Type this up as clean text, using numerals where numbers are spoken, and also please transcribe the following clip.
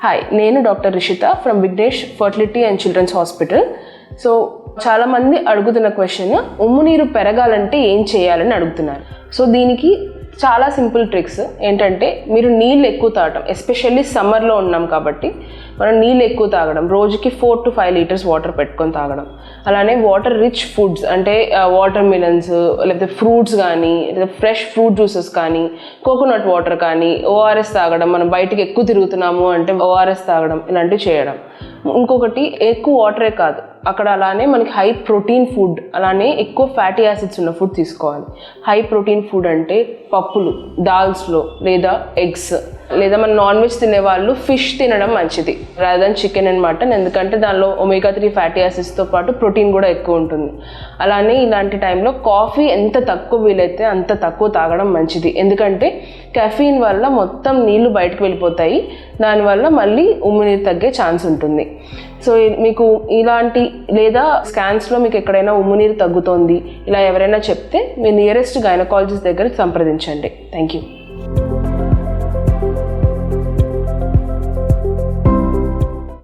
Hi, నేను doctor Rishita from Vighnesh fertility and children's hospital. So చాలామంది అడుగుతున్న క్వశ్చన్, ఉమ్ము నీరు పెరగాలంటే ఏం చేయాలని అడుగుతున్నారు. సో దీనికి చాలా సింపుల్ ట్రిక్స్ ఏంటంటే, మీరు నీళ్ళు ఎక్కువ తాగడం, ఎస్పెషల్లీ సమ్మర్లో ఉన్నాం కాబట్టి మనం నీళ్ళు ఎక్కువ తాగడం, రోజుకి 4 to 5 లీటర్స్ వాటర్ పెట్టుకొని తాగడం. అలానే వాటర్ రిచ్ ఫుడ్స్ అంటే వాటర్ మిలన్స్, లేకపోతే ఫ్రూట్స్ కానీ, లేదా ఫ్రెష్ ఫ్రూట్ జ్యూసెస్ కానీ, కోకోనట్ వాటర్ కానీ, ఓఆర్ఎస్ తాగడం. మనం బయటికి ఎక్కువ తిరుగుతున్నాము అంటే ఓఆర్ఎస్ తాగడం, ఇలాంటివి చేయడం. ఇంకొకటి, ఎక్కువ వాటరే కాదు, అక్కడ అలానే మనకి హై ప్రోటీన్ ఫుడ్, అలానే ఎక్కువ ఫ్యాటీ యాసిడ్స్ ఉన్న ఫుడ్ తీసుకోవాలి. హై ప్రోటీన్ ఫుడ్ అంటే పప్పులు, దాల్స్లో, లేదా ఎగ్స్, లేదా మన నాన్ వెజ్ తినేవాళ్ళు ఫిష్ తినడం మంచిది rather than chicken and mutton, ఎందుకంటే దానిలో ఒమేగా 3 ఫ్యాటీ యాసిడ్స్తో పాటు ప్రోటీన్ కూడా ఎక్కువ ఉంటుంది. అలానే ఇలాంటి టైంలో కాఫీ ఎంత తక్కువ వీలైతే అంత తక్కువ తాగడం మంచిది, ఎందుకంటే కెఫీన్ వల్ల మొత్తం నీళ్లు బయటకు వెళ్ళిపోతాయి, దానివల్ల మళ్ళీ ఉమ్ము నీరు తగ్గే ఛాన్స్ ఉంటుంది. సో మీకు ఇలాంటి లేదా స్కాన్స్లో మీకు ఎక్కడైనా ఉమ్ము నీరు తగ్గుతోంది ఇలా ఎవరైనా చెప్తే మీ నియరెస్ట్ గైనకాలజిస్ట్ దగ్గర సంప్రదించండి. Thank you.